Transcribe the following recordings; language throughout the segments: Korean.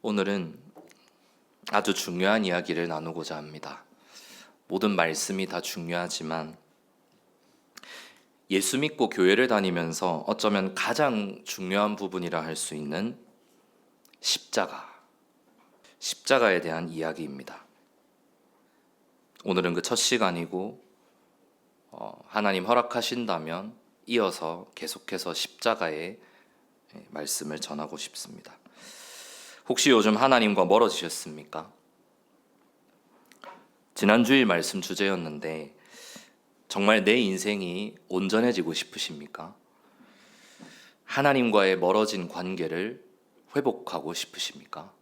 오늘은 아주 중요한 이야기를 나누고자 합니다. 모든 말씀이 다 중요하지만 예수 믿고 교회를 다니면서 어쩌면 가장 중요한 부분이라 할 수 있는 십자가에 대한 이야기입니다. 오늘은 그 첫 시간이고 하나님 허락하신다면 이어서 계속해서 십자가의 말씀을 전하고 싶습니다. 혹시 요즘 하나님과 멀어지셨습니까? 지난주일 말씀 주제였는데 정말 내 인생이 온전해지고 싶으십니까? 하나님과의 멀어진 관계를 회복하고 싶으십니까?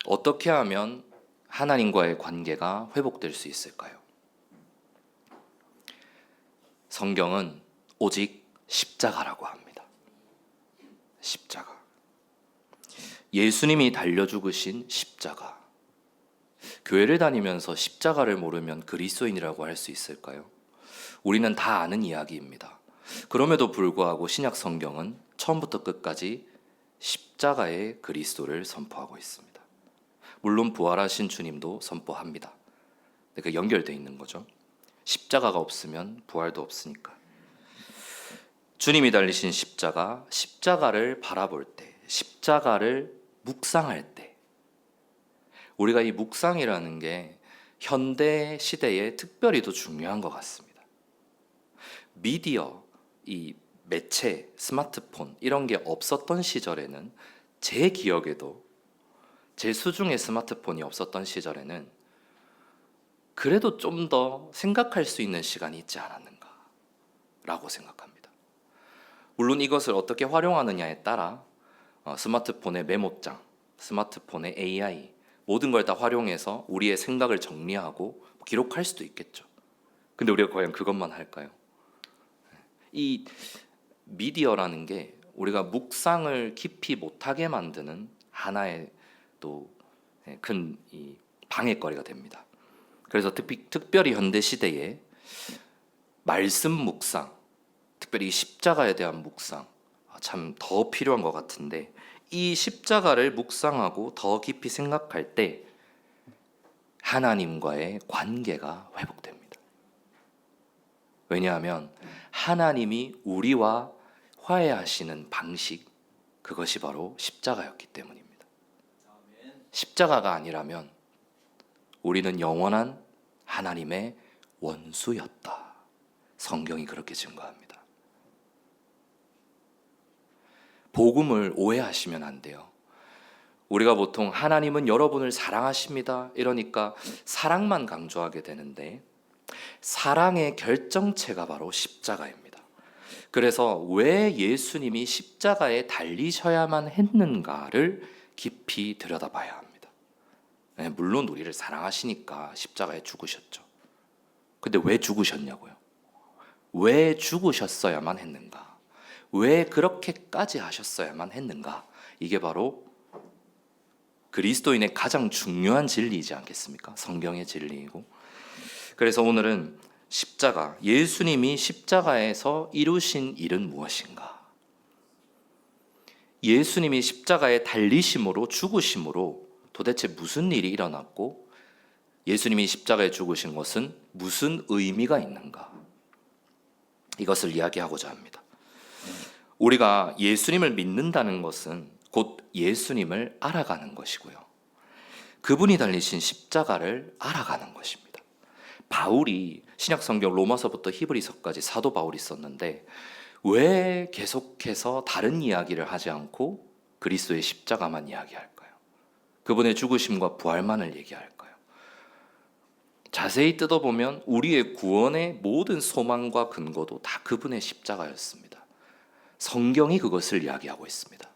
어떻게 하면 하나님과의 관계가 회복될 수 있을까요? 성경은 오직 십자가라고 합니다. 십자가. 예수님이 달려 죽으신 십자가. 교회를 다니면서 십자가를 모르면 그리스도인이라고 할 수 있을까요? 우리는 다 아는 이야기입니다. 그럼에도 불구하고 신약 성경은 처음부터 끝까지 십자가의 그리스도를 선포하고 있습니다. 물론 부활하신 주님도 선포합니다. 그러니까 연결되어 있는 거죠. 십자가가 없으면 부활도 없으니까. 주님이 달리신 십자가, 십자가를 바라볼 때, 십자가를 묵상할 때, 우리가 이 묵상이라는 게 현대 시대에 특별히 더 중요한 것 같습니다. 미디어, 이 매체, 스마트폰 이런 게 없었던 시절에는 제 기억에도 제 수중에 스마트폰이 없었던 시절에는 그래도 좀 더 생각할 수 있는 시간이 있지 않았는가라고 생각합니다. 물론 이것을 어떻게 활용하느냐에 따라 스마트폰의 메모장, 스마트폰의 AI 모든 걸 다 활용해서 우리의 생각을 정리하고 기록할 수도 있겠죠. 근데 우리가 과연 그것만 할까요? 이 미디어라는 게 우리가 묵상을 깊이 못하게 만드는 하나의 또 큰 방해거리가 됩니다. 그래서 특별히 현대 시대에 말씀 묵상, 특별히 십자가에 대한 묵상 참 더 필요한 것 같은데, 이 십자가를 묵상하고 더 깊이 생각할 때 하나님과의 관계가 회복됩니다. 왜냐하면 하나님이 우리와 화해하시는 방식, 그것이 바로 십자가였기 때문입니다. 십자가가 아니라면 우리는 영원한 하나님의 원수였다. 성경이 그렇게 증거합니다. 복음을 오해하시면 안 돼요. 우리가 보통 하나님은 여러분을 사랑하십니다 이러니까 사랑만 강조하게 되는데, 사랑의 결정체가 바로 십자가입니다. 그래서 왜 예수님이 십자가에 달리셔야만 했는가를 깊이 들여다봐야 합니다. 물론 우리를 사랑하시니까 십자가에 죽으셨죠. 근데 왜 죽으셨냐고요? 왜 죽으셨어야만 했는가? 왜 그렇게까지 하셨어야만 했는가? 이게 바로 그리스도인의 가장 중요한 진리이지 않겠습니까? 성경의 진리이고. 그래서 오늘은 십자가, 예수님이 십자가에서 이루신 일은 무엇인가? 예수님이 십자가에 달리심으로, 죽으심으로 도대체 무슨 일이 일어났고, 예수님이 십자가에 죽으신 것은 무슨 의미가 있는가? 이것을 이야기하고자 합니다. 우리가 예수님을 믿는다는 것은 곧 예수님을 알아가는 것이고요. 그분이 달리신 십자가를 알아가는 것입니다. 바울이 신약성경 로마서부터 히브리서까지 사도 바울이 썼는데 왜 계속해서 다른 이야기를 하지 않고 그리스도의 십자가만 이야기할까요? 그분의 죽으심과 부활만을 얘기할까요? 자세히 뜯어보면 우리의 구원의 모든 소망과 근거도 다 그분의 십자가였습니다. 성경이 그것을 이야기하고 있습니다.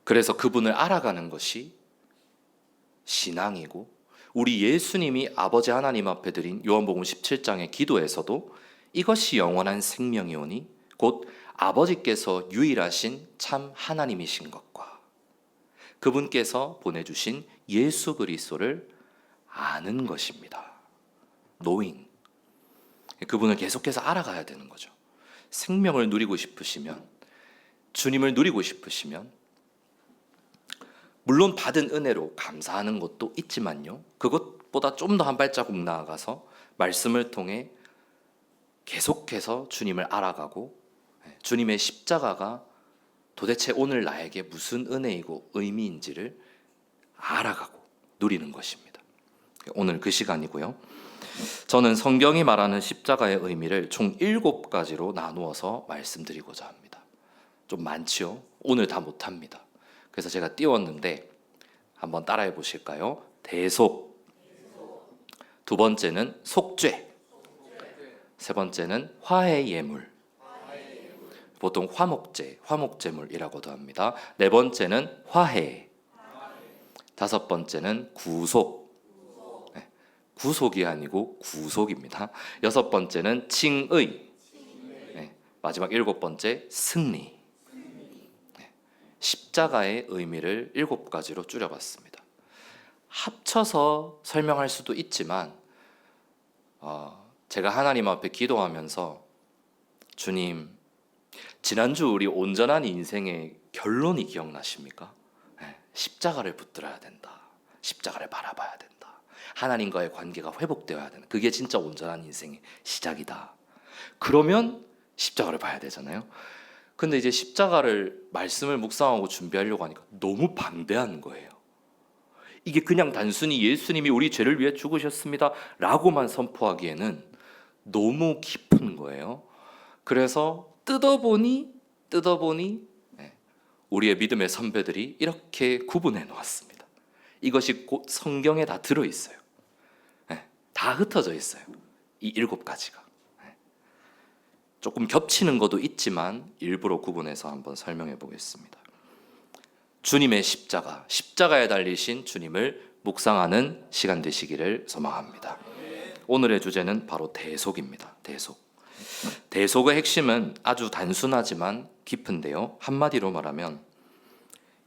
그래서 그분을 알아가는 것이 신앙이고, 우리 예수님이 아버지 하나님 앞에 드린 요한복음 17장의 기도에서도 이것이 영원한 생명이오니 곧 아버지께서 유일하신 참 하나님이신 것과 그분께서 보내주신 예수 그리스도를 아는 것입니다. knowing. 그분을 계속해서 알아가야 되는 거죠. 생명을 누리고 싶으시면, 주님을 누리고 싶으시면 물론 받은 은혜로 감사하는 것도 있지만요, 그것보다 좀 더 한 발자국 나아가서 말씀을 통해 계속해서 주님을 알아가고 주님의 십자가가 도대체 오늘 나에게 무슨 은혜이고 의미인지를 알아가고 누리는 것입니다. 오늘 그 시간이고요. 저는 성경이 말하는 십자가의 의미를 총 7가지로 나누어서 말씀드리고자 합니다. 좀 많지요? 오늘 다 못합니다. 그래서 제가 띄웠는데 한번 따라해 보실까요? 대속, 두 번째는 속죄, 세 번째는 화해 예물, 보통 화목제물이라고도 합니다. 네 번째는 화해, 다섯 번째는 구속, 구속이 아니고 구속입니다. 여섯 번째는 칭의, 마지막 7번째 승리. 십자가의 의미를 7가지로 줄여봤습니다. 합쳐서 설명할 수도 있지만 제가 하나님 앞에 기도하면서 주님, 지난주 우리 온전한 인생의 결론이 기억나십니까? 십자가를 붙들어야 된다. 십자가를 바라봐야 된다. 하나님과의 관계가 회복되어야 된다. 그게 진짜 온전한 인생의 시작이다. 그러면 십자가를 봐야 되잖아요. 근데 이제 십자가를 말씀을 묵상하고 준비하려고 하니까 너무 방대한 거예요. 이게 그냥 단순히 예수님이 우리 죄를 위해 죽으셨습니다 라고만 선포하기에는 너무 깊은 거예요. 그래서 뜯어보니 우리의 믿음의 선배들이 이렇게 구분해 놓았습니다. 이것이 곧 성경에 다 들어있어요. 다 흩어져 있어요. 이 7가지가. 조금 겹치는 것도 있지만 일부러 구분해서 한번 설명해 보겠습니다. 주님의 십자가, 십자가에 달리신 주님을 묵상하는 시간 되시기를 소망합니다. 오늘의 주제는 바로 대속입니다. 대속의 핵심은 아주 단순하지만 깊은데요. 한마디로 말하면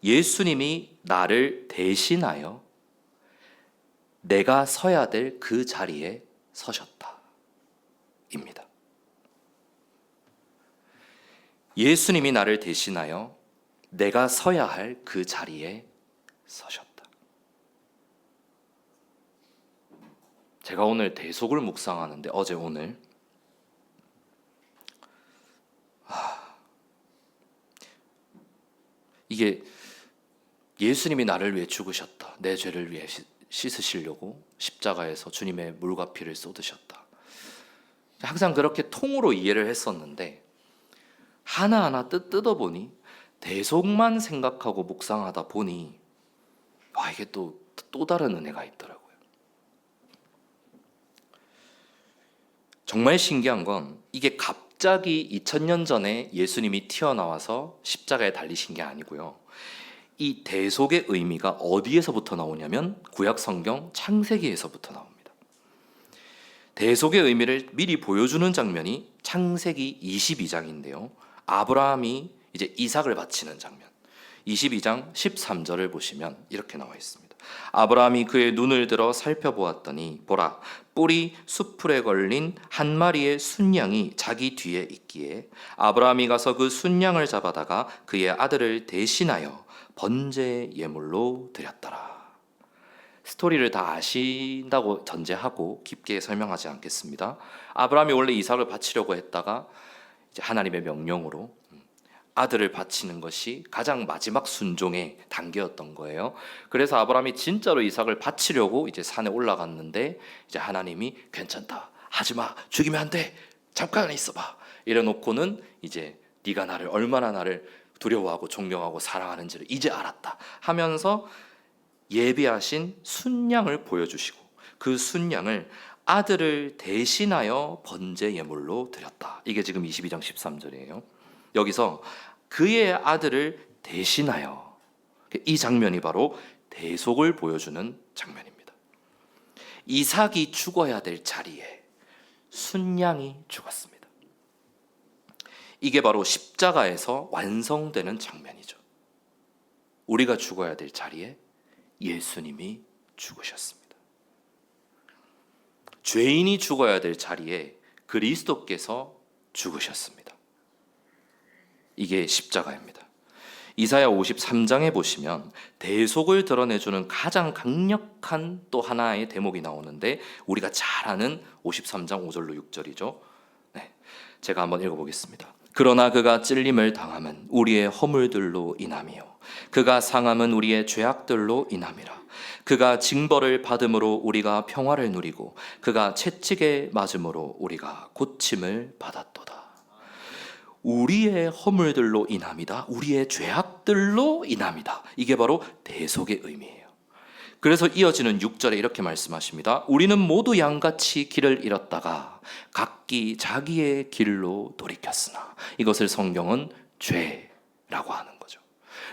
예수님이 나를 대신하여 내가 서야 될 그 자리에 서셨다 입니다. 예수님이 나를 대신하여 내가 서야 할 그 자리에 서셨다. 제가 오늘 대속을 묵상하는데 오늘 이게 예수님이 나를 위해 죽으셨다. 내 죄를 위해 씻으시려고 십자가에서 주님의 물과 피를 쏟으셨다. 항상 그렇게 통으로 이해를 했었는데 하나하나 뜯어보니 대속만 생각하고 묵상하다 보니 이게 또 다른 은혜가 있더라고요. 정말 신기한 건 이게 갑자기 2000년 전에 예수님이 튀어나와서 십자가에 달리신 게 아니고요. 이 대속의 의미가 어디에서부터 나오냐면 구약 성경 창세기에서부터 나옵니다. 대속의 의미를 미리 보여주는 장면이 창세기 22장인데요. 아브라함이 이제 이삭을 바치는 장면. 22장 13절을 보시면 이렇게 나와 있습니다. 아브라함이 그의 눈을 들어 살펴보았더니 보라, 뿔이 숫풀에 걸린 한 마리의 순양이 자기 뒤에 있기에 아브라함이 가서 그 순양을 잡아다가 그의 아들을 대신하여 번제 예물로 드렸더라. 스토리를 다 아신다고 전제하고 깊게 설명하지 않겠습니다. 아브라함이 원래 이삭을 바치려고 했다가 이제 하나님의 명령으로 아들을 바치는 것이 가장 마지막 순종의 단계였던 거예요. 그래서 아브라함이 진짜로 이삭을 바치려고 이제 산에 올라갔는데 이제 하나님이 괜찮다, 하지마, 죽이면 안 돼, 잠깐 있어봐 이래놓고는 이제 네가 얼마나 나를 두려워하고 존경하고 사랑하는지를 이제 알았다 하면서 예비하신 순양을 보여주시고 그 순양을 아들을 대신하여 번제 예물로 드렸다. 이게 지금 22장 13절이에요. 여기서 그의 아들을 대신하여, 이 장면이 바로 대속을 보여주는 장면입니다. 이삭이 죽어야 될 자리에 순양이 죽었습니다. 이게 바로 십자가에서 완성되는 장면이죠. 우리가 죽어야 될 자리에 예수님이 죽으셨습니다. 죄인이 죽어야 될 자리에 그리스도께서 죽으셨습니다. 이게 십자가입니다. 이사야 53장에 보시면 대속을 드러내주는 가장 강력한 또 하나의 대목이 나오는데 우리가 잘 아는 53장 5절로 6절이죠. 네, 제가 한번 읽어보겠습니다. 그러나 그가 찔림을 당함은 우리의 허물들로 인함이요 그가 상함은 우리의 죄악들로 인함이라. 그가 징벌을 받음으로 우리가 평화를 누리고 그가 채찍에 맞음으로 우리가 고침을 받았도다. 우리의 허물들로 인함이다. 우리의 죄악들로 인함이다. 이게 바로 대속의 의미예요. 그래서 이어지는 6절에 이렇게 말씀하십니다. 우리는 모두 양같이 길을 잃었다가 각기 자기의 길로 돌이켰으나, 이것을 성경은 죄라고 하는 거죠.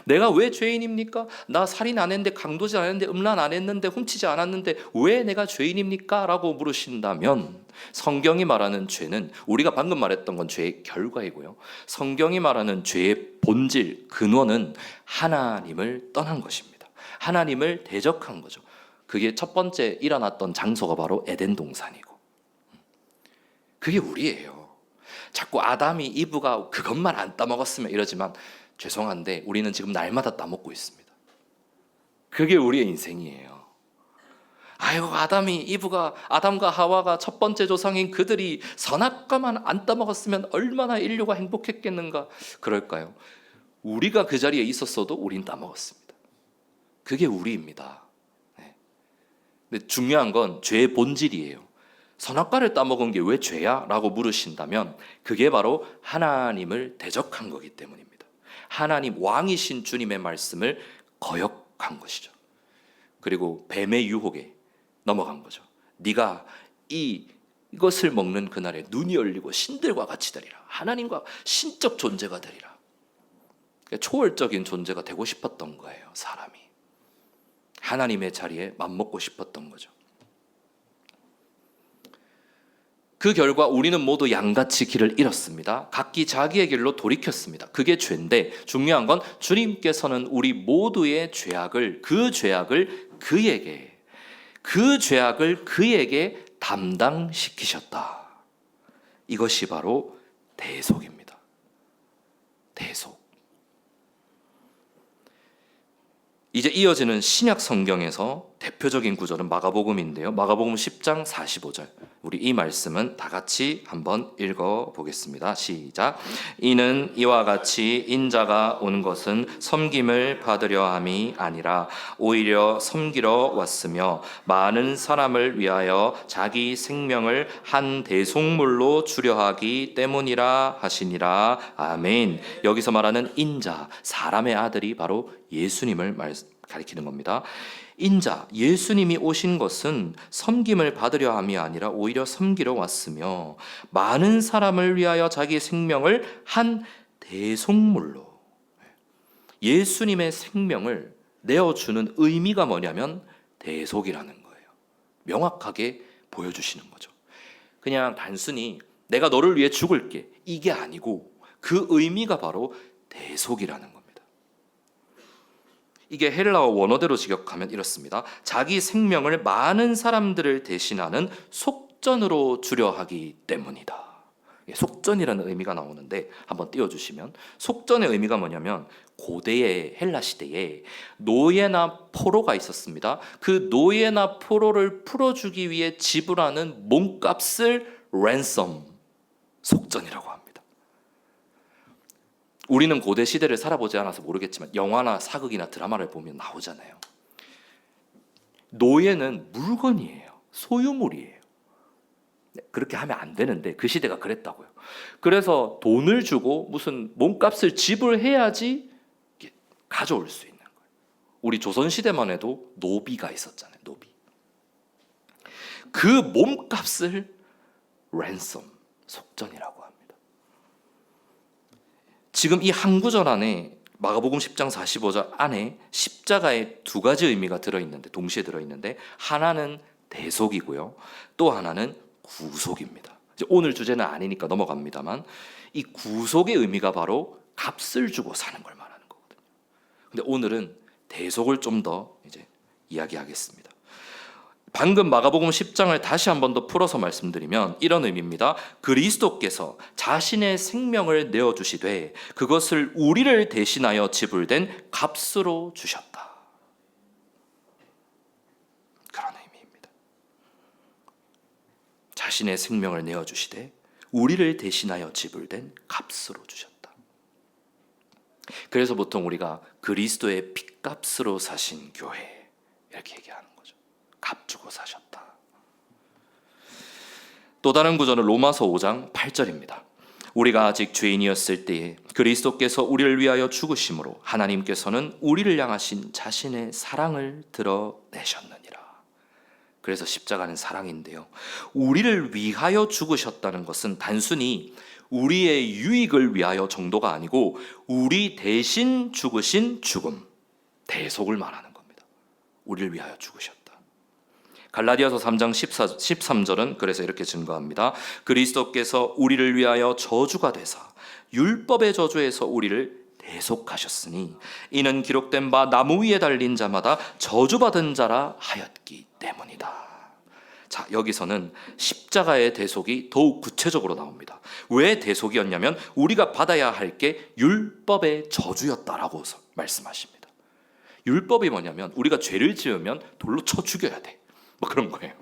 내가 왜 죄인입니까? 나 살인 안 했는데, 강도질 안 했는데, 음란 안 했는데, 훔치지 않았는데 왜 내가 죄인입니까? 라고 물으신다면 성경이 말하는 죄는, 우리가 방금 말했던 건 죄의 결과이고요, 성경이 말하는 죄의 본질, 근원은 하나님을 떠난 것입니다. 하나님을 대적한 거죠. 그게 첫 번째 일어났던 장소가 바로 에덴 동산이고, 그게 우리예요. 자꾸 아담이 이브가 그것만 안 따먹었으면 이러지만 죄송한데 우리는 지금 날마다 따먹고 있습니다. 그게 우리의 인생이에요. 아이고, 아담과 하와가 첫 번째 조상인 그들이 선악과만 안 따먹었으면 얼마나 인류가 행복했겠는가. 그럴까요? 우리가 그 자리에 있었어도 우린 따먹었습니다. 그게 우리입니다. 네. 근데 중요한 건 죄의 본질이에요. 선악과를 따먹은 게 왜 죄야? 라고 물으신다면 그게 바로 하나님을 대적한 거기 때문입니다. 하나님, 왕이신 주님의 말씀을 거역한 것이죠. 그리고 뱀의 유혹에 넘어간 거죠. 네가 이것을 먹는 그날에 눈이 열리고 신들과 같이 되리라. 하나님과 신적 존재가 되리라. 그러니까 초월적인 존재가 되고 싶었던 거예요. 사람이 하나님의 자리에 맞먹고 싶었던 거죠. 그 결과 우리는 모두 양같이 길을 잃었습니다. 각기 자기의 길로 돌이켰습니다. 그게 죄인데, 중요한 건 주님께서는 우리 모두의 그 죄악을 그에게 담당시키셨다. 이것이 바로 대속입니다. 대속. 이제 이어지는 신약 성경에서 대표적인 구절은 마가복음인데요. 마가복음 10장 45절. 우리 이 말씀은 다 같이 한번 읽어보겠습니다. 시작. 이는 이와 같이 인자가 온 것은 섬김을 받으려 함이 아니라 오히려 섬기러 왔으며 많은 사람을 위하여 자기 생명을 한 대속물로 주려 하기 때문이라 하시니라. 아멘. 여기서 말하는 인자, 사람의 아들이 바로 예수님을 가리키는 겁니다. 인자, 예수님이 오신 것은 섬김을 받으려 함이 아니라 오히려 섬기러 왔으며 많은 사람을 위하여 자기 생명을 한 대속물로, 예수님의 생명을 내어주는 의미가 뭐냐면 대속이라는 거예요. 명확하게 보여주시는 거죠. 그냥 단순히 내가 너를 위해 죽을게, 이게 아니고 그 의미가 바로 대속이라는 겁니다. 이게 헬라어 원어대로 직역하면 이렇습니다. 자기 생명을 많은 사람들을 대신하는 속전으로 주려 하기 때문이다. 속전이라는 의미가 나오는데 한번 띄워주시면, 속전의 의미가 뭐냐면 고대의 헬라 시대에 노예나 포로가 있었습니다. 그 노예나 포로를 풀어주기 위해 지불하는 몸값을 랜섬, 속전이라고 합니다. 우리는 고대 시대를 살아보지 않아서 모르겠지만 영화나 사극이나 드라마를 보면 나오잖아요. 노예는 물건이에요. 소유물이에요. 그렇게 하면 안 되는데 그 시대가 그랬다고요. 그래서 돈을 주고 무슨 몸값을 지불해야지 가져올 수 있는 거예요. 우리 조선시대만 해도 노비가 있었잖아요. 노비. 그 몸값을 랜섬, 속전이라고 합니다. 지금 이 한 구절 안에, 마가복음 10장 45절 안에 십자가의 두 가지 의미가 들어있는데, 동시에 들어있는데, 하나는 대속이고요, 또 하나는 구속입니다. 이제 오늘 주제는 아니니까 넘어갑니다만, 이 구속의 의미가 바로 값을 주고 사는 걸 말하는 거거든요. 근데 오늘은 대속을 좀 더 이제 이야기하겠습니다. 방금 마가복음 10장을 다시 한 번 더 풀어서 말씀드리면 이런 의미입니다. 그리스도께서 자신의 생명을 내어주시되 그것을 우리를 대신하여 지불된 값으로 주셨다. 그런 의미입니다. 자신의 생명을 내어주시되 우리를 대신하여 지불된 값으로 주셨다. 그래서 보통 우리가 그리스도의 핏값으로 사신 교회 이렇게 얘기하는 거죠. 값 주고 사셨다. 또 다른 구절은 로마서 5장 8절입니다. 우리가 아직 죄인이었을 때에 그리스도께서 우리를 위하여 죽으심으로 하나님께서는 우리를 향하신 자신의 사랑을 드러내셨느니라. 그래서 십자가는 사랑인데요. 우리를 위하여 죽으셨다는 것은 단순히 우리의 유익을 위하여 정도가 아니고 우리 대신 죽으신 죽음, 대속을 말하는 겁니다. 우리를 위하여 죽으셨다. 갈라디아서 3장 13절은 그래서 이렇게 증거합니다. 그리스도께서 우리를 위하여 저주가 되사 율법의 저주에서 우리를 대속하셨으니 이는 기록된 바 나무 위에 달린 자마다 저주받은 자라 하였기 때문이다. 자, 여기서는 십자가의 대속이 더욱 구체적으로 나옵니다. 왜 대속이었냐면 우리가 받아야 할 게 율법의 저주였다라고 말씀하십니다. 율법이 뭐냐면 우리가 죄를 지으면 돌로 쳐 죽여야 돼. 뭐 그런 거예요.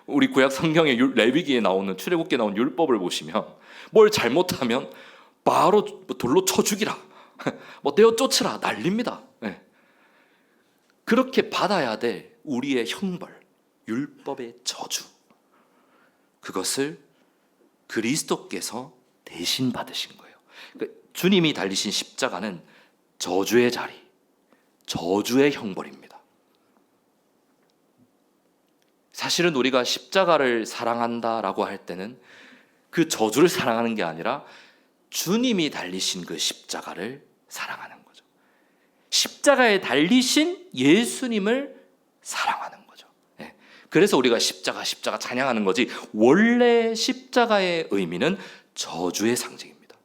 우리 구약 성경의 레위기에 나오는 출애굽기에 나온 율법을 보시면 뭘 잘못하면 바로 돌로 쳐 죽이라, 뭐 떼어 쫓으라 난립니다. 네. 그렇게 받아야 될 우리의 형벌, 율법의 저주, 그것을 그리스도께서 대신 받으신 거예요. 그러니까 주님이 달리신 십자가는 저주의 자리, 저주의 형벌입니다. 사실은 우리가 십자가를 사랑한다라고 할 때는 그 저주를 사랑하는 게 아니라 주님이 달리신 그 십자가를 사랑하는 거죠. 십자가에 달리신 예수님을 사랑하는 거죠. 네. 그래서 우리가 십자가 찬양하는 거지, 원래 십자가의 의미는 저주의 상징입니다.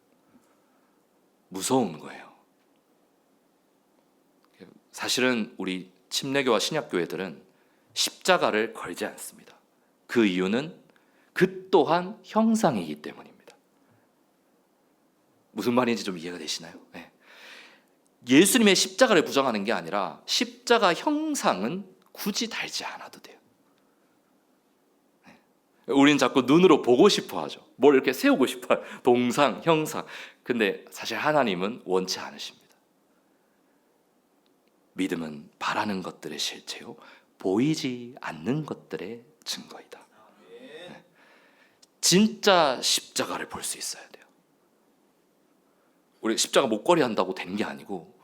무서운 거예요. 사실은 우리 침례교와 신약교회들은 십자가를 걸지 않습니다. 그 이유는 그 또한 형상이기 때문입니다. 무슨 말인지 좀 이해가 되시나요? 네. 예수님의 십자가를 부정하는 게 아니라 십자가 형상은 굳이 달지 않아도 돼요. 네. 우리는 자꾸 눈으로 보고 싶어 하죠. 뭘 이렇게 세우고 싶어요. 동상, 형상. 근데 사실 하나님은 원치 않으십니다. 믿음은 바라는 것들의 실체요, 보이지 않는 것들의 증거이다. 네. 진짜 십자가를 볼 수 있어야 돼요. 우리 십자가 목걸이 한다고 되는 게 아니고,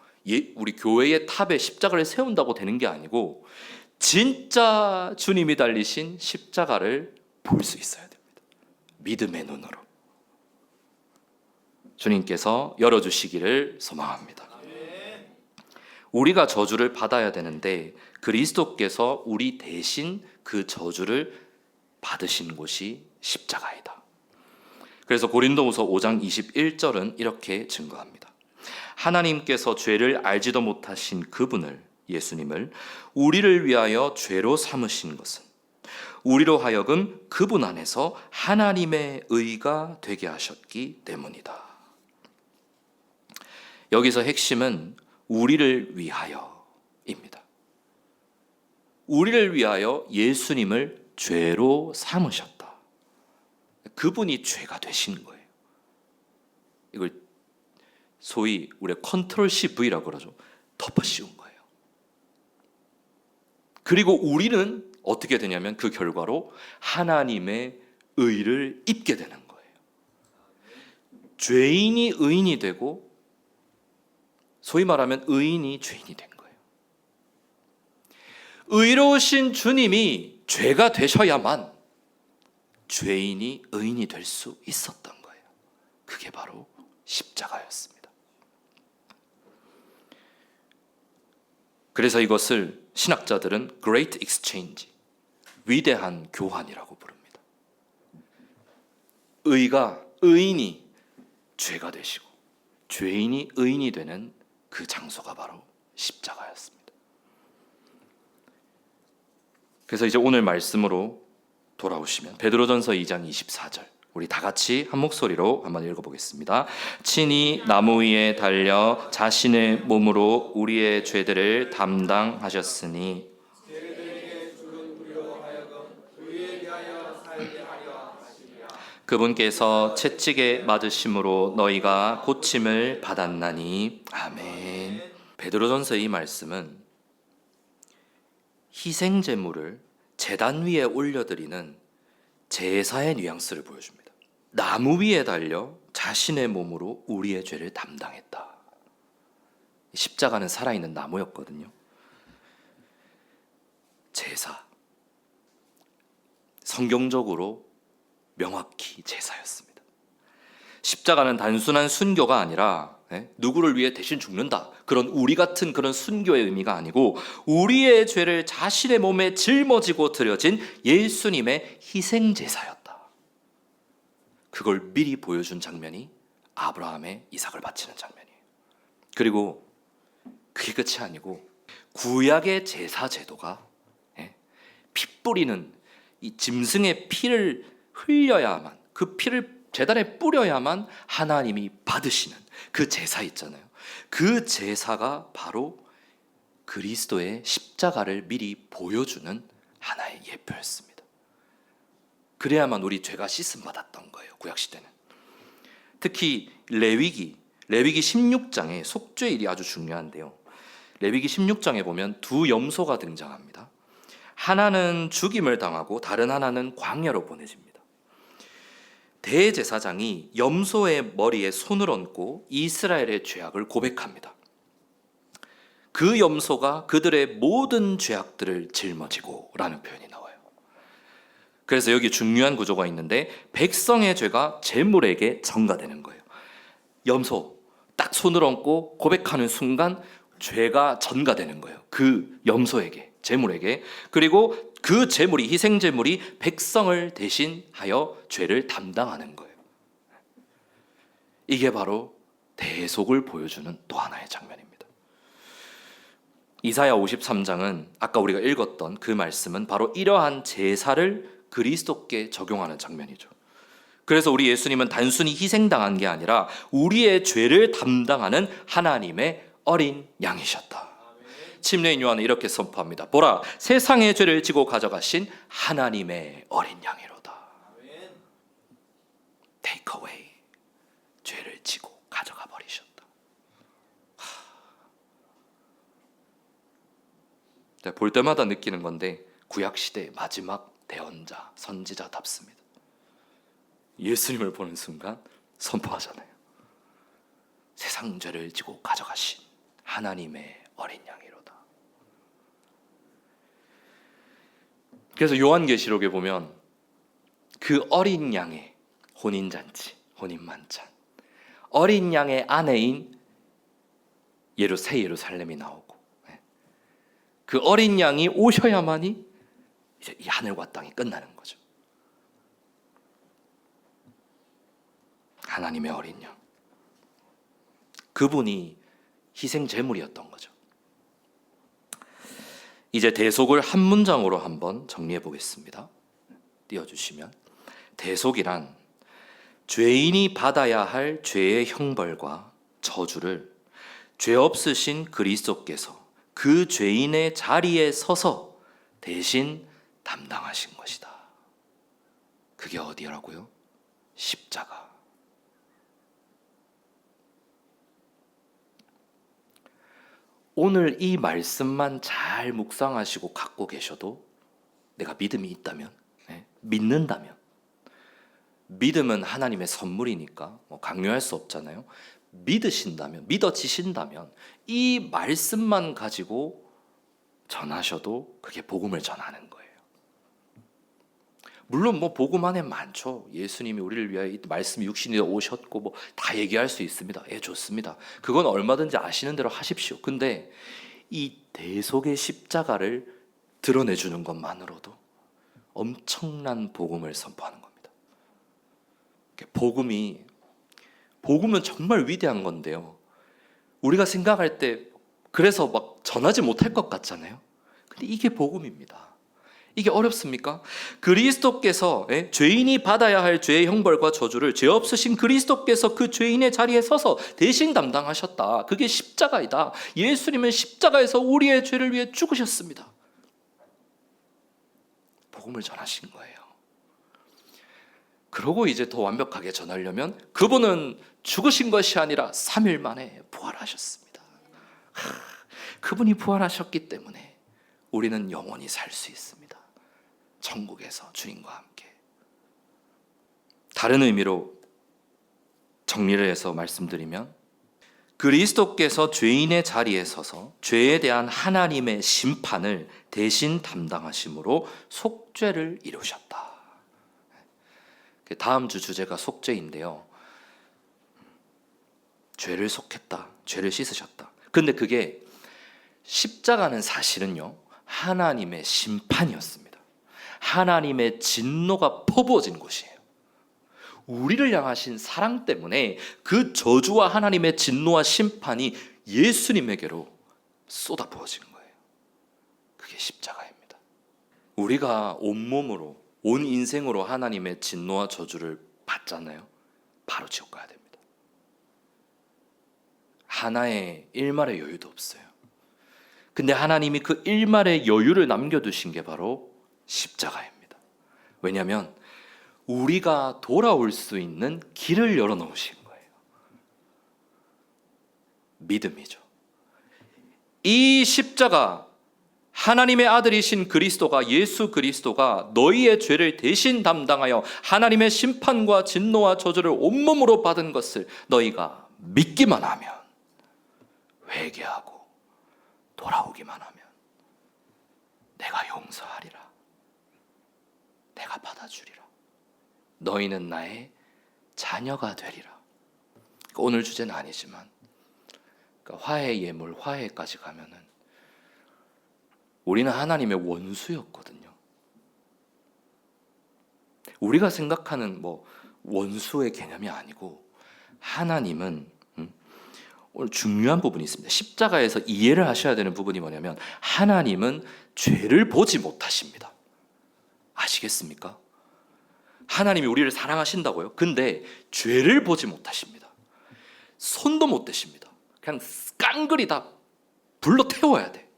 우리 교회의 탑에 십자가를 세운다고 되는 게 아니고, 진짜 주님이 달리신 십자가를 볼 수 있어야 됩니다. 믿음의 눈으로. 주님께서 열어주시기를 소망합니다. 우리가 저주를 받아야 되는데 그리스도께서 우리 대신 그 저주를 받으신 곳이 십자가이다. 그래서 고린도후서 5장 21절은 이렇게 증거합니다. 하나님께서 죄를 알지도 못하신 그분을, 예수님을 우리를 위하여 죄로 삼으신 것은 우리로 하여금 그분 안에서 하나님의 의가 되게 하셨기 때문이다. 여기서 핵심은 우리를 위하여입니다. 우리를 위하여 예수님을 죄로 삼으셨다. 그분이 죄가 되신 거예요. 이걸 소위 우리가 컨트롤 C V라고 그러죠. 덮어 씌운 거예요. 그리고 우리는 어떻게 되냐면 그 결과로 하나님의 의를 입게 되는 거예요. 죄인이 의인이 되고, 소위 말하면 의인이 죄인이 된 거예요. 의로우신 주님이 죄가 되셔야만 죄인이 의인이 될 수 있었던 거예요. 그게 바로 십자가였습니다. 그래서 이것을 신학자들은 Great Exchange, 위대한 교환이라고 부릅니다. 의인이 죄가 되시고 죄인이 의인이 되는 그 장소가 바로 십자가였습니다. 그래서 이제 오늘 말씀으로 돌아오시면 베드로전서 2장 24절 우리 다 같이 한 목소리로 한번 읽어보겠습니다. 친히 나무 위에 달려 자신의 몸으로 우리의 죄들을 담당하셨으니 그분께서 채찍에 맞으심으로 너희가 고침을 받았나니. 아멘. 베드로전서 이 말씀은 희생 제물을 제단 위에 올려드리는 제사의 뉘앙스를 보여줍니다. 나무 위에 달려 자신의 몸으로 우리의 죄를 담당했다. 십자가는 살아있는 나무였거든요. 제사. 성경적으로 명확히 제사였습니다. 십자가는 단순한 순교가 아니라 누구를 위해 대신 죽는다, 그런 우리 같은 그런 순교의 의미가 아니고 우리의 죄를 자신의 몸에 짊어지고 드려진 예수님의 희생제사였다. 그걸 미리 보여준 장면이 아브라함의 이삭을 바치는 장면이에요. 그리고 그게 끝이 아니고 구약의 제사 제도가 피 뿌리는 이 짐승의 피를 흘려야만, 그 피를 제단에 뿌려야만 하나님이 받으시는 그 제사 있잖아요. 그 제사가 바로 그리스도의 십자가를 미리 보여주는 하나의 예표였습니다. 그래야만 우리 죄가 씻음 받았던 거예요, 구약시대는. 특히 레위기 16장에 속죄일이 아주 중요한데요. 레위기 16장에 보면 두 염소가 등장합니다. 하나는 죽임을 당하고 다른 하나는 광야로 보내집니다. 대제사장이 염소의 머리에 손을 얹고 이스라엘의 죄악을 고백합니다. 그 염소가 그들의 모든 죄악들을 짊어지고 라는 표현이 나와요. 그래서 여기 중요한 구조가 있는데 백성의 죄가 제물에게 전가되는 거예요. 염소 딱 손을 얹고 고백하는 순간 죄가 전가되는 거예요. 그 염소에게, 제물에게. 그리고 그 제물이, 희생 제물이 백성을 대신하여 죄를 담당하는 거예요. 이게 바로 대속을 보여주는 또 하나의 장면입니다. 이사야 53장은 아까 우리가 읽었던 그 말씀은 바로 이러한 제사를 그리스도께 적용하는 장면이죠. 그래서 우리 예수님은 단순히 희생당한 게 아니라 우리의 죄를 담당하는 하나님의 어린 양이셨다. 침례인 요한은 이렇게 선포합니다. 보라, 세상의 죄를 지고 가져가신 하나님의 어린 양이로다. Take away. 죄를 지고 가져가 버리셨다. 볼 때마다 느끼는 건데 구약시대의 마지막 대언자, 선지자답습니다. 예수님을 보는 순간 선포하잖아요. 세상 죄를 지고 가져가신 하나님의 어린 양이로다. 그래서 요한계시록에 보면 그 어린 양의 혼인잔치, 혼인만찬, 어린 양의 아내인 새 예루살렘이 나오고 그 어린 양이 오셔야만이 이제 이 하늘과 땅이 끝나는 거죠. 하나님의 어린 양, 그분이 희생 제물이었던 거죠. 이제 대속을 한 문장으로 한번 정리해 보겠습니다. 띄워주시면, 대속이란 죄인이 받아야 할 죄의 형벌과 저주를 죄 없으신 그리스도께서 그 죄인의 자리에 서서 대신 담당하신 것이다. 그게 어디라고요? 십자가. 오늘 이 말씀만 잘 묵상하시고 갖고 계셔도, 내가 믿음이 있다면, 믿는다면, 믿음은 하나님의 선물이니까 강요할 수 없잖아요. 믿으신다면, 믿어지신다면 이 말씀만 가지고 전하셔도 그게 복음을 전하는 거예요. 물론 복음 안에 많죠. 예수님이 우리를 위하여 이 말씀이 육신이 오셨고 다 얘기할 수 있습니다. 예, 좋습니다. 그건 얼마든지 아시는 대로 하십시오. 근데 이 대속의 십자가를 드러내주는 것만으로도 엄청난 복음을 선포하는 겁니다. 복음은 정말 위대한 건데요. 우리가 생각할 때 그래서 막 전하지 못할 것 같잖아요. 근데 이게 복음입니다. 이게 어렵습니까? 그리스도께서 죄인이 받아야 할 죄의 형벌과 저주를 죄 없으신 그리스도께서 그 죄인의 자리에 서서 대신 담당하셨다. 그게 십자가이다. 예수님은 십자가에서 우리의 죄를 위해 죽으셨습니다. 복음을 전하신 거예요. 그러고 이제 더 완벽하게 전하려면 그분은 죽으신 것이 아니라 3일 만에 부활하셨습니다. 그분이 부활하셨기 때문에 우리는 영원히 살 수 있습니다. 천국에서 주님과 함께. 다른 의미로 정리를 해서 말씀드리면 그리스도께서 죄인의 자리에 서서 죄에 대한 하나님의 심판을 대신 담당하심으로 속죄를 이루셨다. 다음 주 주제가 속죄인데요. 죄를 속했다. 죄를 씻으셨다. 근데 그게 십자가는 사실은요, 하나님의 심판이었습니다. 하나님의 진노가 퍼부어진 곳이에요. 우리를 향하신 사랑 때문에 그 저주와 하나님의 진노와 심판이 예수님에게로 쏟아부어진 거예요. 그게 십자가입니다. 우리가 온몸으로, 온 인생으로 하나님의 진노와 저주를 받잖아요. 바로 지옥 가야 됩니다. 하나의 일말의 여유도 없어요. 근데 하나님이 그 일말의 여유를 남겨두신 게 바로 십자가입니다. 왜냐하면 우리가 돌아올 수 있는 길을 열어놓으신 거예요. 믿음이죠. 이 십자가, 하나님의 아들이신 그리스도가, 예수 그리스도가 너희의 죄를 대신 담당하여 하나님의 심판과 진노와 저주를 온몸으로 받은 것을 너희가 믿기만 하면, 회개하고 돌아오기만 하면 내가 용서하리라. 내가 받아주리라. 너희는 나의 자녀가 되리라. 오늘 주제는 아니지만 화해 예물, 화해까지 가면은 우리는 하나님의 원수였거든요. 우리가 생각하는 원수의 개념이 아니고 하나님은 오늘 중요한 부분이 있습니다. 십자가에서 이해를 하셔야 되는 부분이 뭐냐면 하나님은 죄를 보지 못하십니다. 아시겠습니까? 하나님이 우리를 사랑하신다고요? 근데 죄를 보지 못하십니다. 손도 못 대십니다. 그냥 깡그리 다 불로 태워야 돼.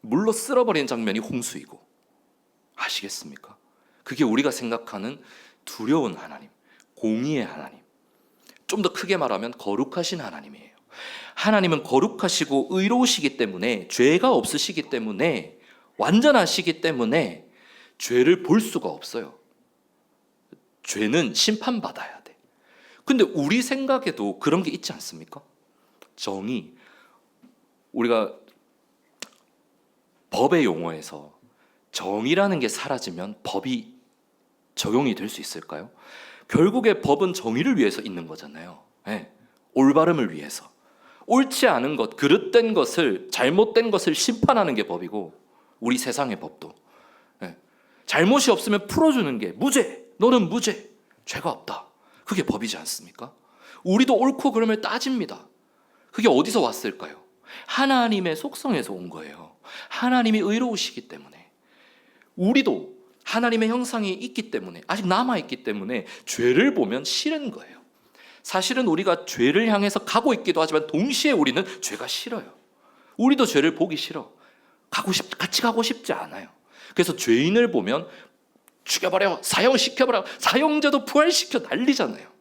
물로 쓸어버리는 장면이 홍수이고. 아시겠습니까? 그게 우리가 생각하는 두려운 하나님, 공의의 하나님. 좀 더 크게 말하면 거룩하신 하나님이에요. 하나님은 거룩하시고 의로우시기 때문에, 죄가 없으시기 때문에, 완전하시기 때문에 죄를 볼 수가 없어요. 죄는 심판받아야 돼. 근데 우리 생각에도 그런 게 있지 않습니까? 정의, 우리가 법의 용어에서 정의라는 게 사라지면 법이 적용이 될 수 있을까요? 결국에 법은 정의를 위해서 있는 거잖아요. 네. 올바름을 위해서. 옳지 않은 것, 그릇된 것을, 잘못된 것을 심판하는 게 법이고, 우리 세상의 법도. 네. 잘못이 없으면 풀어주는 게 무죄, 너는 무죄, 죄가 없다. 그게 법이지 않습니까? 우리도 옳고 그름을 따집니다. 그게 어디서 왔을까요? 하나님의 속성에서 온 거예요. 하나님이 의로우시기 때문에. 우리도 하나님의 형상이 있기 때문에, 아직 남아있기 때문에 죄를 보면 싫은 거예요. 사실은 우리가 죄를 향해서 가고 있기도 하지만 동시에 우리는 죄가 싫어요. 우리도 죄를 보기 싫어. 같이 가고 싶지 않아요. 그래서 죄인을 보면 죽여버려, 사형시켜버려, 사형제도 부활시켜 난리잖아요.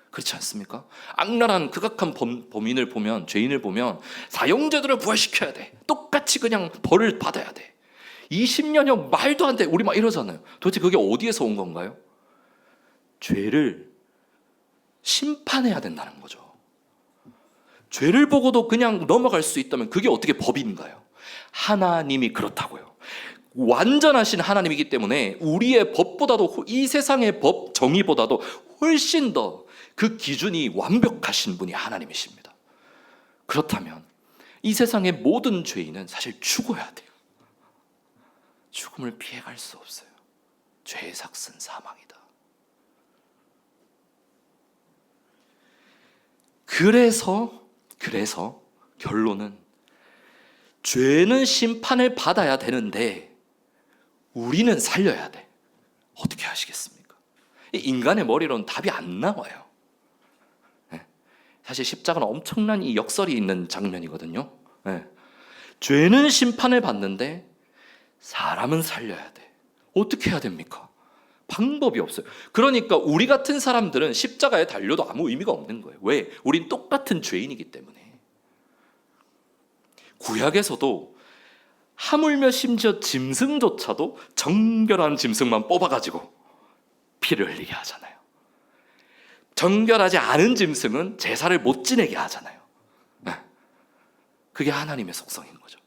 그렇지 않습니까? 악랄한 극악한 범인을 보면, 죄인을 보면 사형제도를 부활시켜야 돼. 똑같이 그냥 벌을 받아야 돼. 20년형 말도 안 돼. 우리 막 이러잖아요. 도대체 그게 어디에서 온 건가요? 죄를 심판해야 된다는 거죠. 죄를 보고도 그냥 넘어갈 수 있다면 그게 어떻게 법인가요? 하나님이 그렇다고요. 완전하신 하나님이기 때문에 우리의 법보다도, 이 세상의 법, 정의보다도 훨씬 더 그 기준이 완벽하신 분이 하나님이십니다. 그렇다면 이 세상의 모든 죄인은 사실 죽어야 돼요. 죽음을 피해갈 수 없어요. 죄의 삭은 사망이다. 그래서 결론은 죄는 심판을 받아야 되는데 우리는 살려야 돼. 어떻게 하시겠습니까? 인간의 머리로는 답이 안 나와요. 사실 십자가는 엄청난 이 역설이 있는 장면이거든요. 죄는 심판을 받는데 사람은 살려야 돼. 어떻게 해야 됩니까? 방법이 없어요. 그러니까 우리 같은 사람들은 십자가에 달려도 아무 의미가 없는 거예요. 왜? 우린 똑같은 죄인이기 때문에. 구약에서도 하물며 심지어 짐승조차도 정결한 짐승만 뽑아가지고 피를 흘리게 하잖아요. 정결하지 않은 짐승은 제사를 못 지내게 하잖아요. 그게 하나님의 속성인 거죠.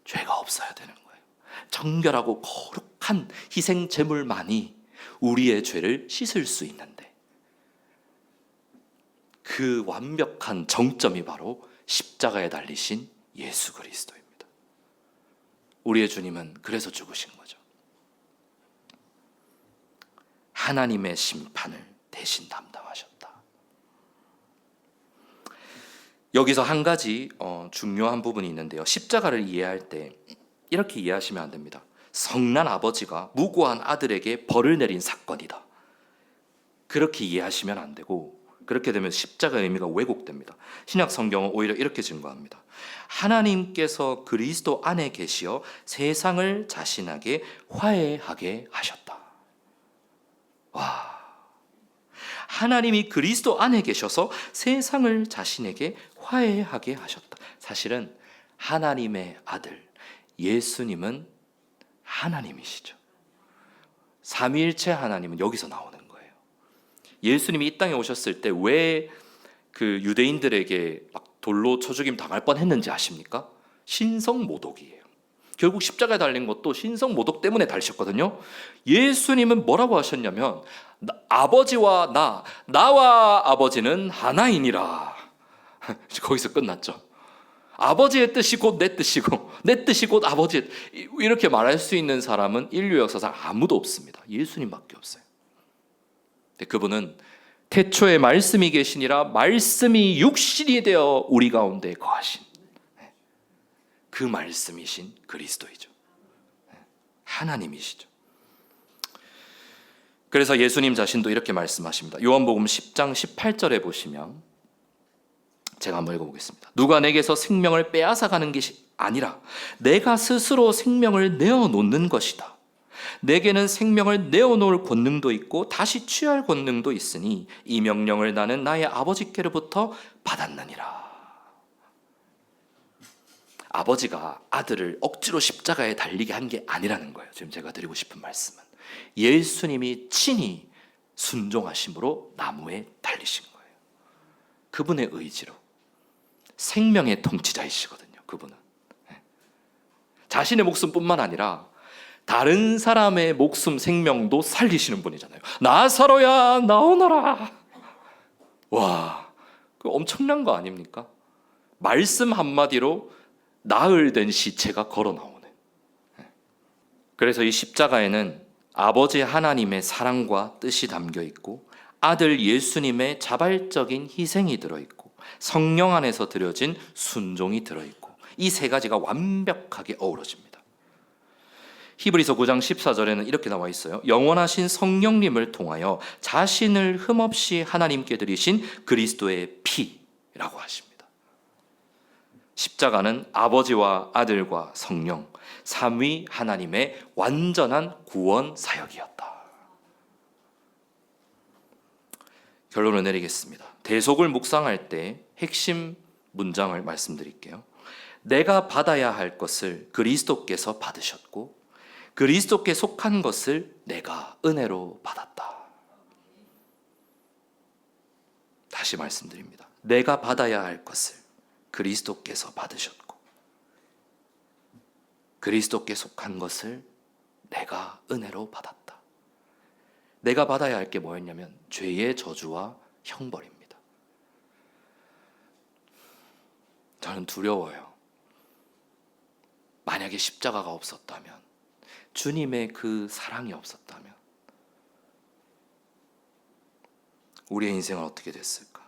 죄가 없어야 되는 거예요. 정결하고 거룩한 희생 제물만이 우리의 죄를 씻을 수 있는데, 그 완벽한 정점이 바로 십자가에 달리신 예수 그리스도입니다. 우리의 주님은 그래서 죽으신 거죠. 하나님의 심판을 대신 담당하셨다. 여기서 한 가지 중요한 부분이 있는데요. 십자가를 이해할 때 이렇게 이해하시면 안 됩니다. 성난 아버지가 무고한 아들에게 벌을 내린 사건이다. 그렇게 이해하시면 안 되고, 그렇게 되면 십자가의 의미가 왜곡됩니다. 신약 성경은 오히려 이렇게 증거합니다. 하나님께서 그리스도 안에 계시어 세상을 자신에게 화해하게 하셨다. 와, 하나님이 그리스도 안에 계셔서 세상을 자신에게 화해하게 하셨다. 사실은 하나님의 아들 예수님은 하나님이시죠. 삼위일체 하나님은 여기서 나오는 거예요. 예수님이 이 땅에 오셨을 때 왜 그 유대인들에게 막 돌로 쳐 죽임 당할 뻔했는지 아십니까? 신성모독이에요. 결국 십자가에 달린 것도 신성모독 때문에 달리셨거든요. 예수님은 뭐라고 하셨냐면, 아버지와 나와 아버지는 하나이니라. 거기서 끝났죠. 아버지의 뜻이 곧 내 뜻이고 내 뜻이 곧 아버지의 뜻. 이렇게 말할 수 있는 사람은 인류 역사상 아무도 없습니다. 예수님밖에 없어요. 그분은 태초에 말씀이 계시니라 말씀이 육신이 되어 우리 가운데 거하신 그 말씀이신 그리스도이죠. 하나님이시죠. 그래서 예수님 자신도 이렇게 말씀하십니다. 요한복음 10장 18절에 보시면, 제가 한번 읽어보겠습니다. 누가 내게서 생명을 빼앗아가는 것이 아니라 내가 스스로 생명을 내어놓는 것이다. 내게는 생명을 내어놓을 권능도 있고 다시 취할 권능도 있으니 이 명령을 나는 나의 아버지께로부터 받았느니라. 아버지가 아들을 억지로 십자가에 달리게 한 게 아니라는 거예요. 지금 제가 드리고 싶은 말씀은 예수님이 친히 순종하심으로 나무에 달리신 거예요. 그분의 의지로. 생명의 통치자이시거든요. 그분은 자신의 목숨뿐만 아니라 다른 사람의 목숨, 생명도 살리시는 분이잖아요. 나사로야 나오너라. 와, 그 엄청난 거 아닙니까? 말씀 한마디로 나흘 된 시체가 걸어 나오는. 그래서 이 십자가에는 아버지 하나님의 사랑과 뜻이 담겨 있고, 아들 예수님의 자발적인 희생이 들어있고, 성령 안에서 드려진 순종이 들어있고, 이 세 가지가 완벽하게 어우러집니다. 히브리서 9장 14절에는 이렇게 나와 있어요. 영원하신 성령님을 통하여 자신을 흠없이 하나님께 드리신 그리스도의 피라고 하십니다. 십자가는 아버지와 아들과 성령, 삼위 하나님의 완전한 구원 사역이었다. 결론을 내리겠습니다. 대속을 묵상할 때 핵심 문장을 말씀드릴게요. 내가 받아야 할 것을 그리스도께서 받으셨고 그리스도께 속한 것을 내가 은혜로 받았다. 다시 말씀드립니다. 내가 받아야 할 것을 그리스도께서 받으셨고 그리스도께 속한 것을 내가 은혜로 받았다. 내가 받아야 할 게 뭐였냐면 죄의 저주와 형벌입니다. 저는 두려워요. 만약에 십자가가 없었다면, 주님의 그 사랑이 없었다면 우리의 인생은 어떻게 됐을까?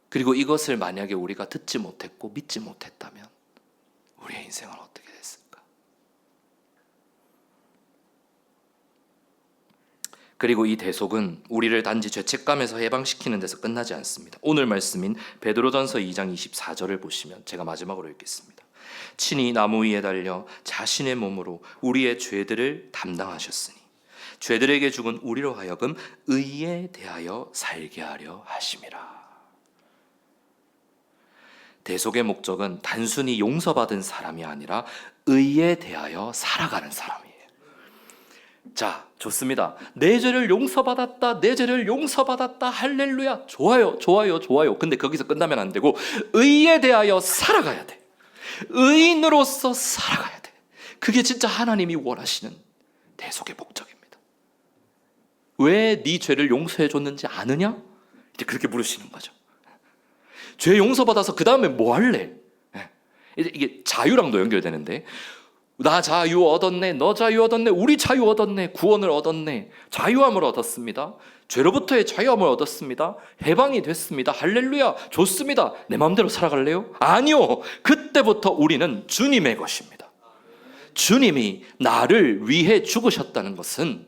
그리고 이것을 만약에 우리가 듣지 못했고 믿지 못했다면 우리의 인생은 어떻게 됐을까? 그리고 이 대속은 우리를 단지 죄책감에서 해방시키는 데서 끝나지 않습니다. 오늘 말씀인 베드로전서 2장 24절을 보시면 제가 마지막으로 읽겠습니다. 친히 나무 위에 달려 자신의 몸으로 우리의 죄들을 담당하셨으니 죄들에게 죽은 우리로 하여금 의에 대하여 살게 하려 하심이라. 대속의 목적은 단순히 용서받은 사람이 아니라 의에 대하여 살아가는 사람이에요. 자, 좋습니다. 내 죄를 용서받았다, 내 죄를 용서받았다, 할렐루야. 좋아요, 좋아요, 좋아요. 근데 거기서 끝나면 안 되고 의에 대하여 살아가야 돼. 의인으로서 살아가야 돼. 그게 진짜 하나님이 원하시는 대속의 목적입니다. 왜 네 죄를 용서해 줬는지 아느냐? 이제 그렇게 물으시는 거죠. 죄 용서받아서 그 다음에 뭐 할래? 이게 자유랑도 연결되는데, 나 자유 얻었네, 너 자유 얻었네, 우리 자유 얻었네, 구원을 얻었네, 자유함을 얻었습니다. 죄로부터의 자유함을 얻었습니다. 해방이 됐습니다. 할렐루야, 좋습니다. 내 마음대로 살아갈래요? 아니요. 그때부터 우리는 주님의 것입니다. 주님이 나를 위해 죽으셨다는 것은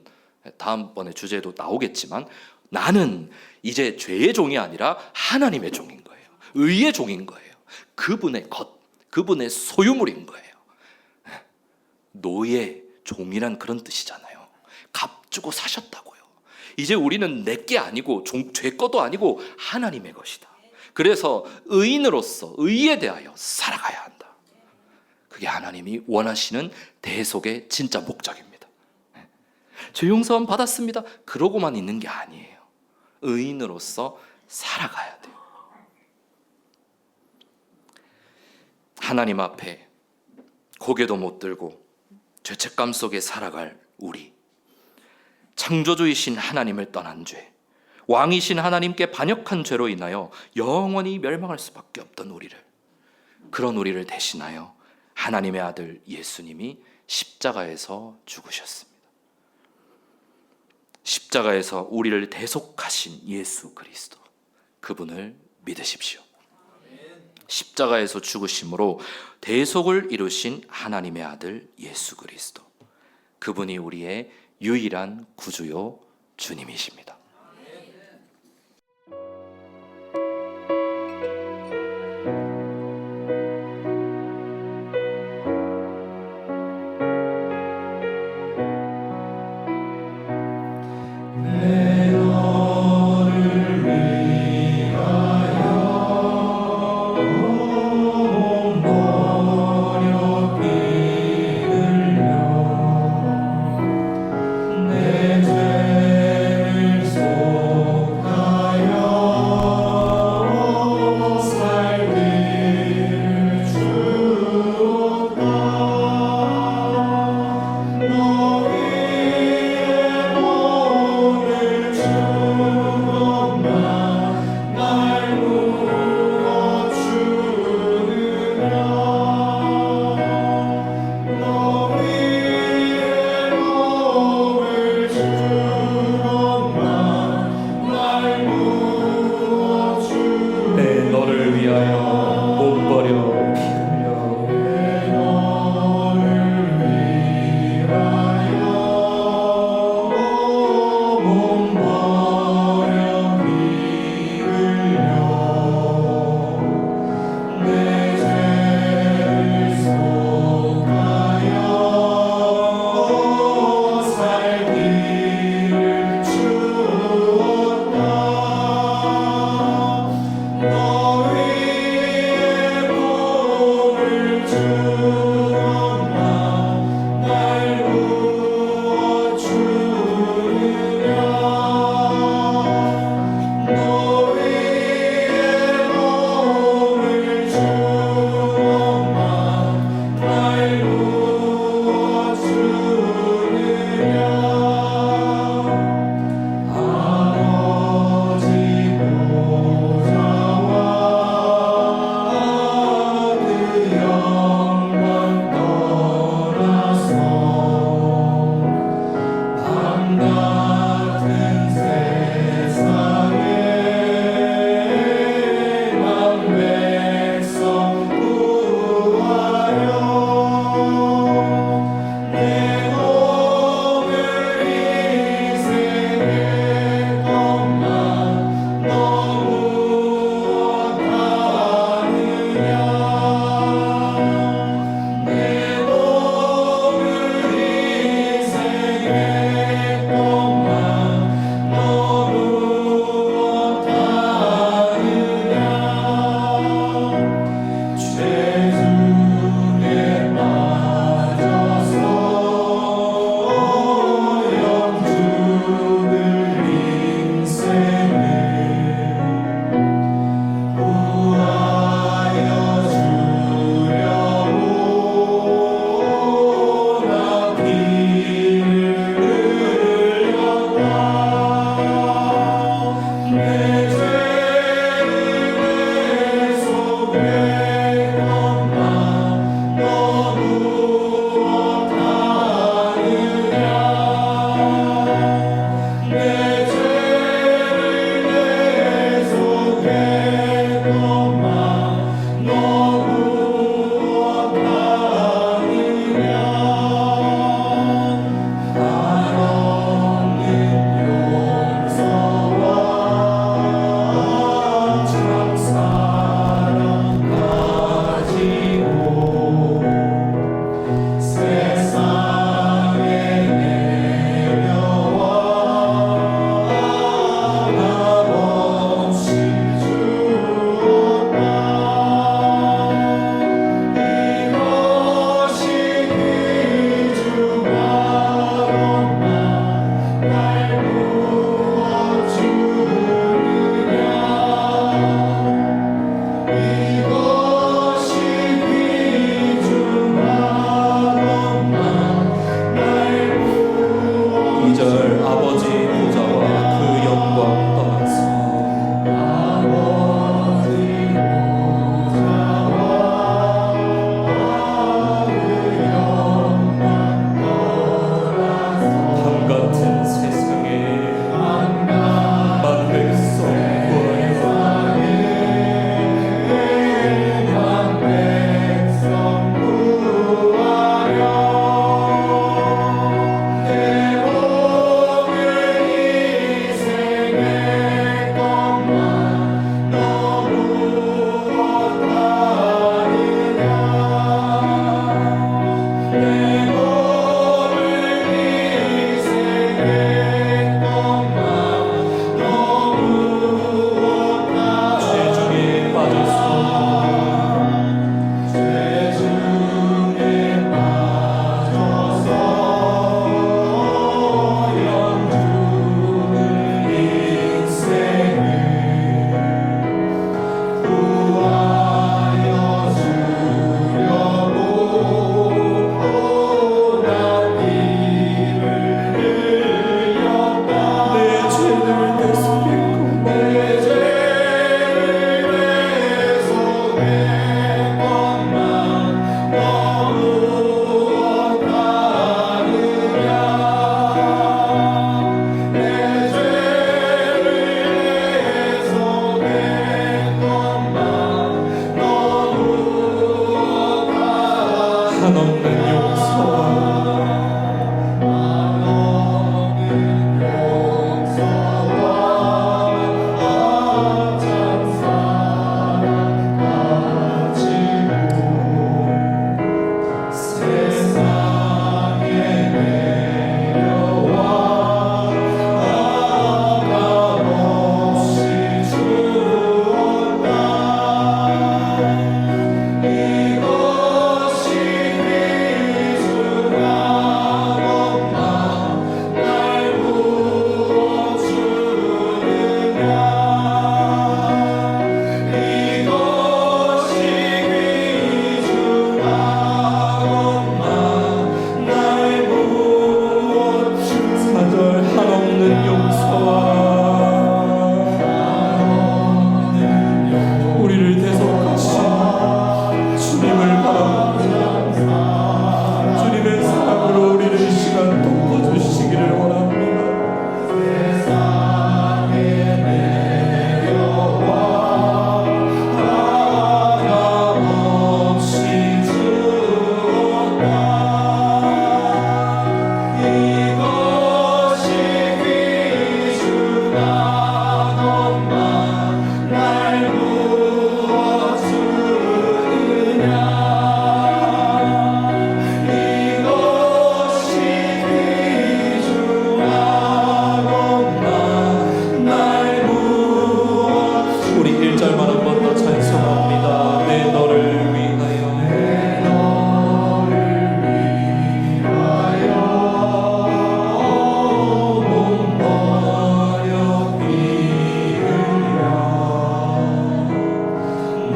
다음번에 주제도 나오겠지만, 나는 이제 죄의 종이 아니라 하나님의 종인 거예요. 의의 종인 거예요. 그분의 것, 그분의 소유물인 거예요. 노예, 종이란 그런 뜻이잖아요. 값 주고 사셨다고요. 이제 우리는 내게 아니고 죄 거도 아니고 하나님의 것이다. 그래서 의인으로서 의에 대하여 살아가야 한다. 그게 하나님이 원하시는 대속의 진짜 목적입니다. 죄 용서함 받았습니다. 그러고만 있는 게 아니에요. 의인으로서 살아가야 돼요. 하나님 앞에 고개도 못 들고 죄책감 속에 살아갈 우리, 창조주이신 하나님을 떠난 죄, 왕이신 하나님께 반역한 죄로 인하여 영원히 멸망할 수밖에 없던 우리를, 그런 우리를 대신하여 하나님의 아들 예수님이 십자가에서 죽으셨습니다. 십자가에서 우리를 대속하신 예수 그리스도, 그분을 믿으십시오. 십자가에서 죽으심으로 대속을 이루신 하나님의 아들 예수 그리스도, 그분이 우리의 유일한 구주요 주님이십니다.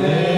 내